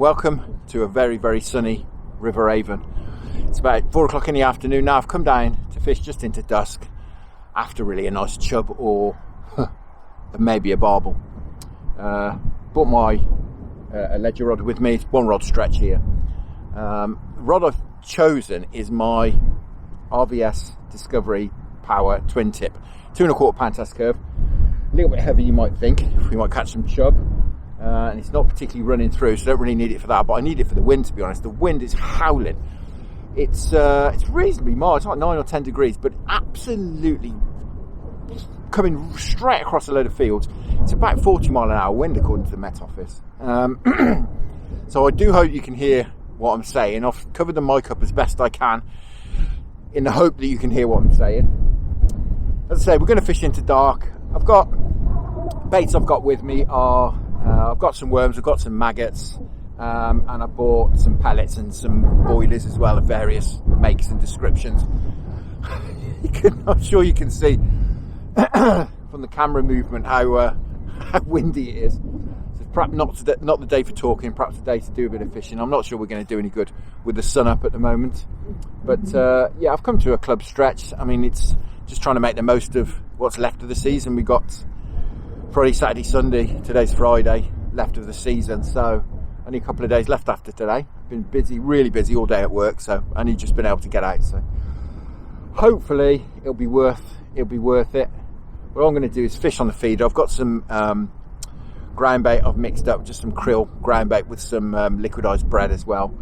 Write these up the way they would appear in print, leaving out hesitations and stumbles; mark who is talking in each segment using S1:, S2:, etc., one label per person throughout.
S1: welcome to a very, very sunny River Avon. It's about 4 o'clock in the afternoon now. I've come down to fish just into dusk after really a nice chub or maybe a barbel. Brought my a ledger rod with me. It's one rod stretch here. The rod I've chosen is my RVS Discovery Power twin tip, 2¼ pound test curve. A little bit heavy, you might think. We might catch some chub. And it's not particularly running through, so I don't really need it for that, but I need it for the wind, to be honest. The wind is howling. It's reasonably mild. It's like 9 or 10 degrees, but absolutely coming straight across a load of fields. It's about 40 mile an hour wind, according to the Met Office. So I do hope you can hear what I'm saying. I've covered the mic up as best I can in the hope that you can hear what I'm saying. As I say, we're going to fish into dark. I've got baits I've got with me are I've got some worms, I've got some maggots, and I bought some pellets and some boilies as well of various makes and descriptions. I'm sure you can see from the camera movement how windy it is. So perhaps not the day for talking, perhaps the day to do a bit of fishing. I'm not sure we're going to do any good with the sun up at the moment. But yeah, I've come to a club stretch. I mean, it's just trying to make the most of what's left of the season. We got Friday, Saturday, Sunday, today's Friday, left of the season, so only a couple of days left after today. Been busy, really busy all day at work, so only just been able to get out, so hopefully it'll be worth it. What I'm going to do is fish on the feeder. I've got some ground bait I've mixed up, just some krill ground bait with some liquidized bread as well,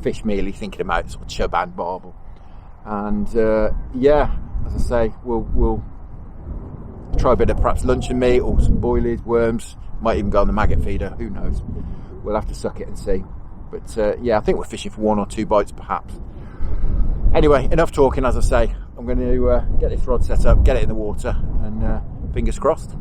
S1: fish mealy, thinking about sort of chub and barbel, and yeah, as I say, we'll try a bit of perhaps luncheon meat or some boilies, worms, might even go on the maggot feeder, who knows. We'll have to suck it and see. But yeah, I think we're fishing for 1 or 2 bites perhaps. Anyway, enough talking. As I say, I'm going to get this rod set up, get it in the water, and fingers crossed.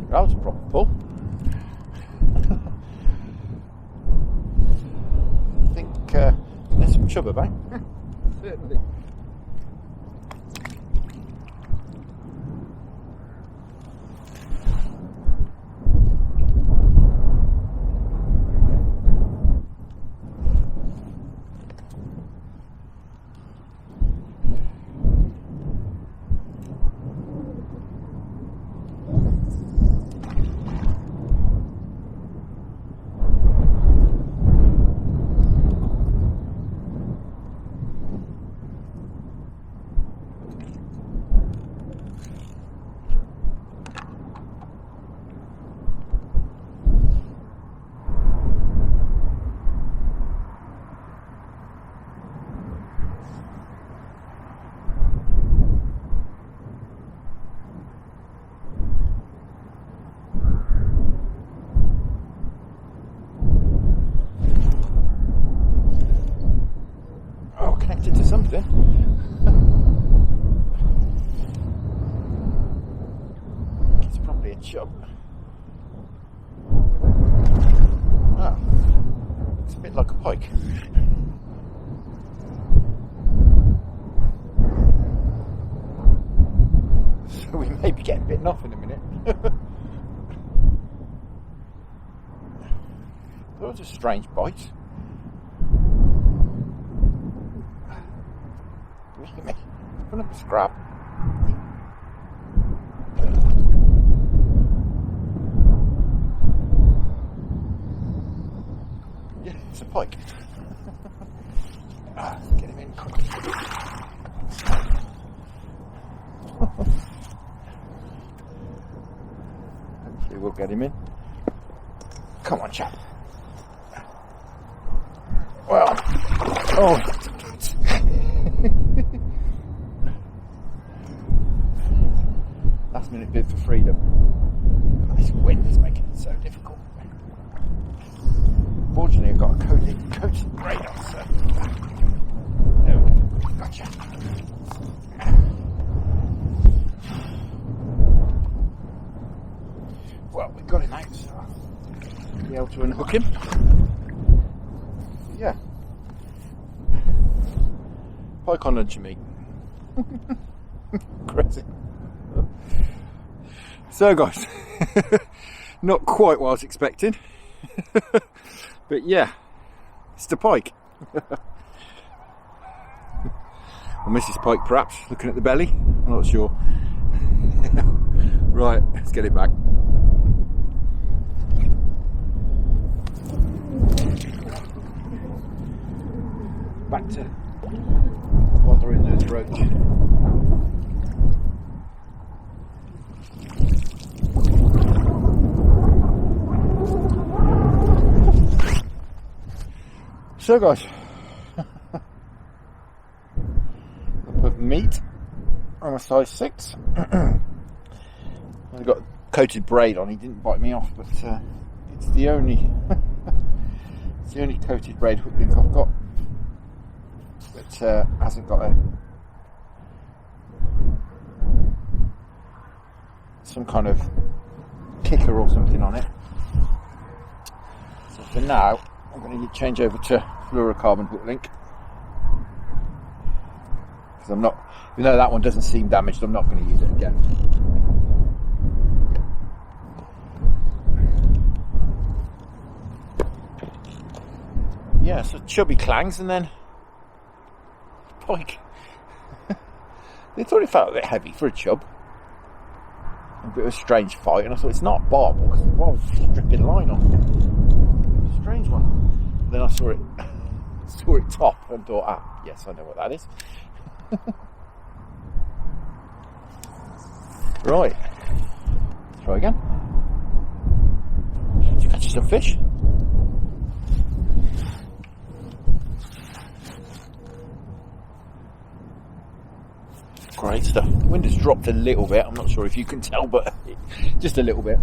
S1: That was a proper pull. I think there's some chub about. Certainly. To something. It's probably a chub. Oh, it's a bit like a pike. So we may be getting bitten off in a minute. That was a strange bite. Me. Put up a scrap. Yeah, it's a pike. Hopefully we'll get him in. Come on, chap. Well, oh. Last minute bid for freedom. This wind is making it so difficult. Fortunately, I've got a coated braid on, so there we go. Gotcha. Well, we got him out, so I'll be able to unhook him. Yeah. Pike on luncheon meat. Crazy. So guys, not quite what I was expecting, but yeah, it's the pike. Or Mrs. Pike perhaps, looking at the belly, I'm not sure. Right, let's get it back. Back to bothering those roach. So guys, I put meat on a size 6. I've got coated braid on. He didn't bite me off, but it's the only it's the only coated braid hook link I've got that hasn't got some kind of kicker or something on it. So for now, I'm going to change over to fluorocarbon hook link, because I'm not, even though that one doesn't seem damaged, I'm not going to use it again. Yeah, so chubby clangs and then pike. They thought it felt a bit heavy for a chub. A bit of a strange fight, and I thought it's not barbed because I was stripping line on. Strange one. Then I saw it top and thought, yes, I know what that is. Right, try again. Did you catch some fish? Great stuff. The wind has dropped a little bit. I'm not sure if you can tell, but just a little bit.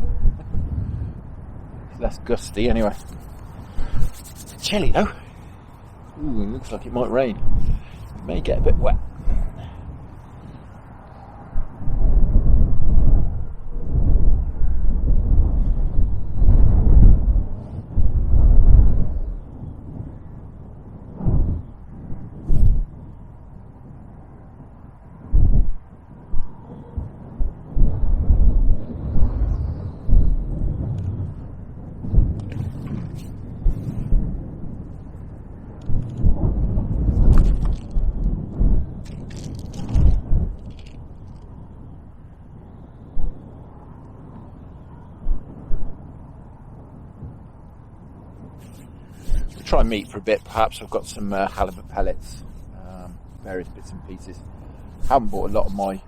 S1: It's less gusty anyway. It's chilly though. Ooh, it looks like it might rain. It may get a bit wet. Try meat for a bit perhaps. I've got some halibut pellets, various bits and pieces. Haven't bought a lot of my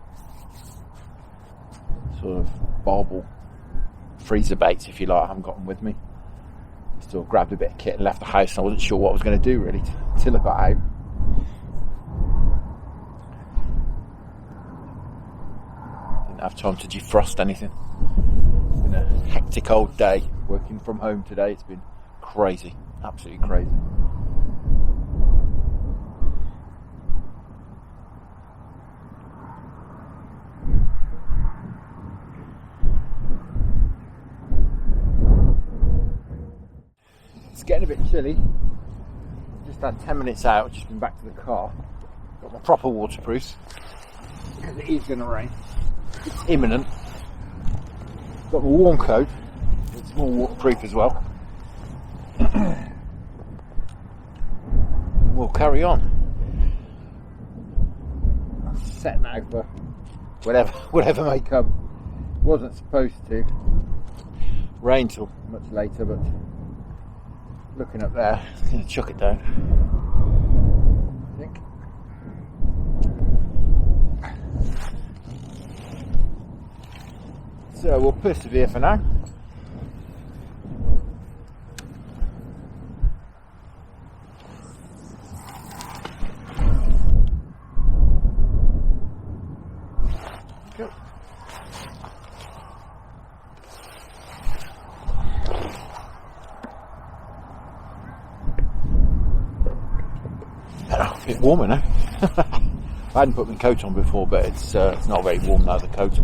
S1: sort of barbel freezer baits, if you like. I haven't got them with me. Still grabbed a bit of kit and left the house, and I wasn't sure what I was going to do really till I got out. Didn't have time to defrost anything. It's been a hectic old day working from home today. It's been crazy. Absolutely crazy. It's getting a bit chilly. Just had 10 minutes out, just been back to the car. Got my proper waterproofs because it is going to rain. It's imminent. Got my warm coat. It's more waterproof as well. We'll carry on. I'm set now for whatever may come. Wasn't supposed to rain till much later, but looking up there, it's going to chuck it down, I think. So we'll persevere for now. Go. A bit warmer now. I hadn't put my coat on before, but it's not very warm now. The coat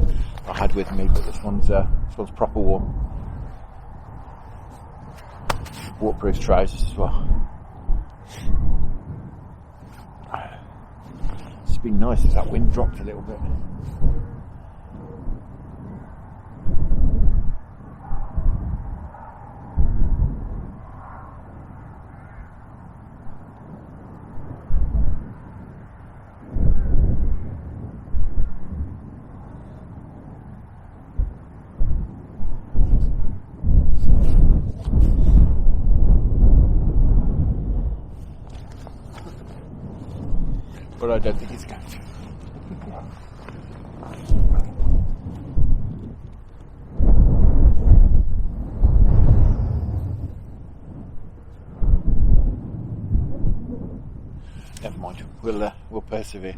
S1: I had with me, but this one's proper warm. Waterproof trousers as well. It's been nice as that wind dropped a little bit. But I don't think it's going to. Never mind. We'll persevere.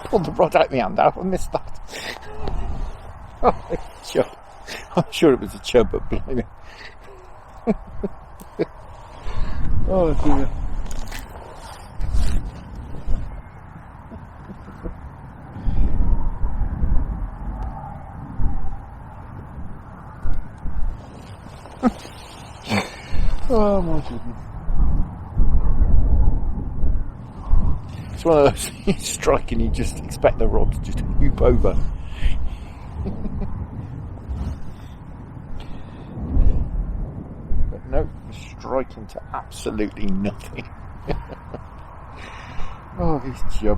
S1: Pulled the rod out of my hand out. I missed that. Oh, chub. I'm sure it was a chub, but blimey. Oh dear. Oh my goodness. It's one of those you strike and you just expect the rod to just hoop over. But no, strike into absolutely nothing. Oh, he's chub.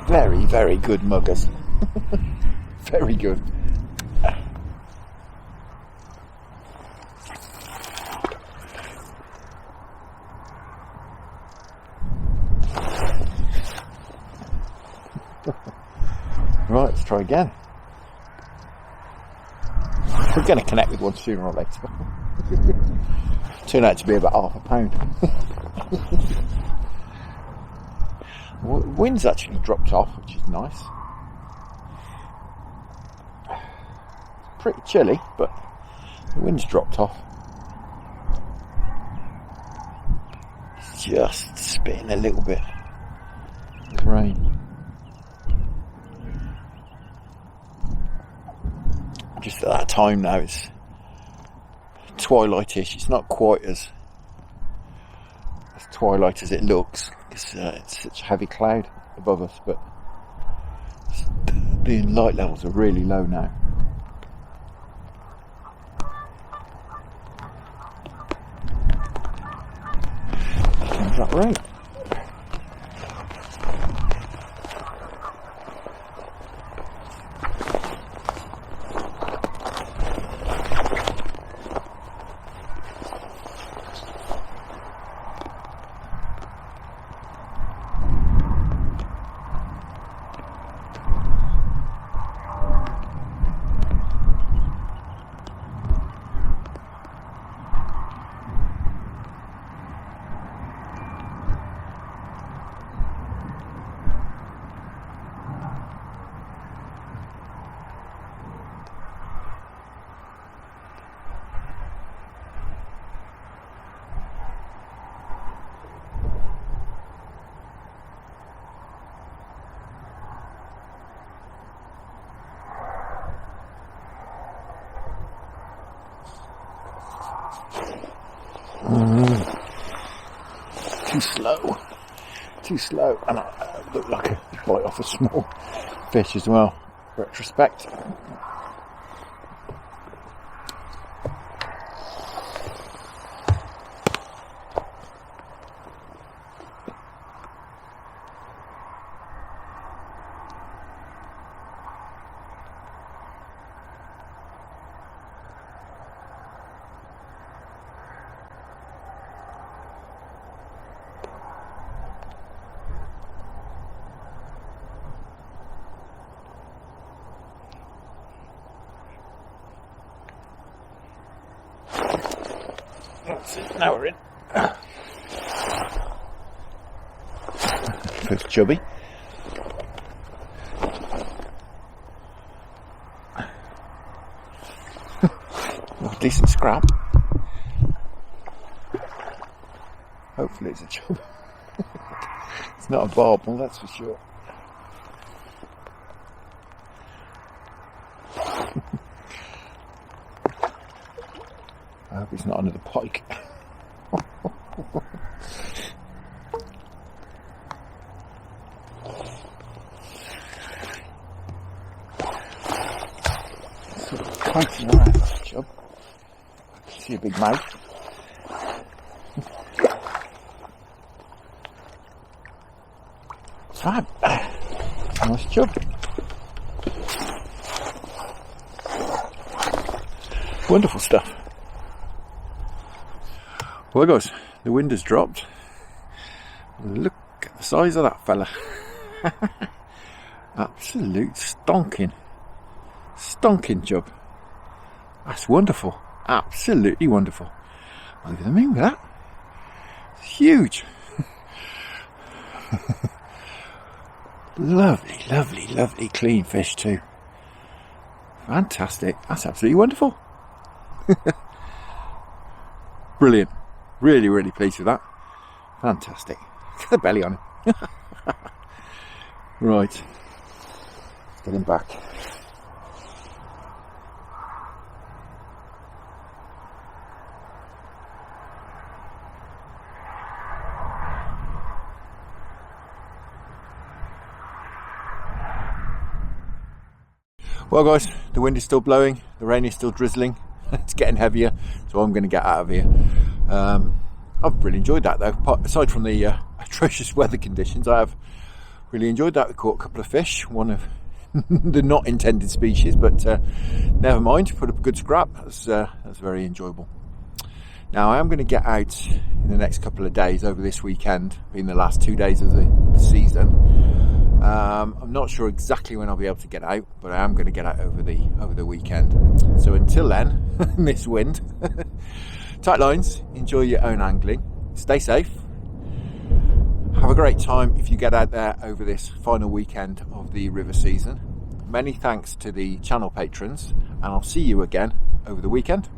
S1: Very, very good muggers. Very good. Right, let's try again. We're going to connect with one sooner or later. Turned out to be about half a pound. Wind's actually dropped off, which is nice. It's pretty chilly, but the wind's dropped off. It's just spitting a little bit with rain. Just at that time now, it's twilightish. It's not quite as twilight as it looks, because it's such a heavy cloud above us, but the light levels are really low now. Comes that rain. Too slow, and I look like a bite off a small fish as well, retrospect. That's it, now we're in. First chubby. Oh, decent scrap. Hopefully it's a chub. It's not a barbel, that's for sure. I hope it's not another pike. Sort of kiting around that chub. I can see a big mouth. Fab. Nice chub. Wonderful stuff. Well guys, the wind has dropped. Look at the size of that fella. Absolute stonking chub. That's wonderful. Absolutely wonderful. Look at the moon with that. It's huge. Lovely clean fish too. Fantastic. That's absolutely wonderful. Brilliant. Really pleased with that. Fantastic. Look at the belly on him. Right. Let's get him back. Well guys, the wind is still blowing, the rain is still drizzling, it's getting heavier, so I'm going to get out of here. I've really enjoyed that though, aside from the atrocious weather conditions. I have really enjoyed that. We caught a couple of fish, one of the not intended species, but never mind, put up a good scrap. That's very enjoyable. Now I am going to get out in the next couple of days over this weekend, being the last 2 days of the season. I'm not sure exactly when I'll be able to get out, but I am going to get out over the weekend. So until then, in this wind, tight lines, enjoy your own angling, stay safe, have a great time if you get out there over this final weekend of the river season. Many thanks to the channel patrons, and I'll see you again over the weekend.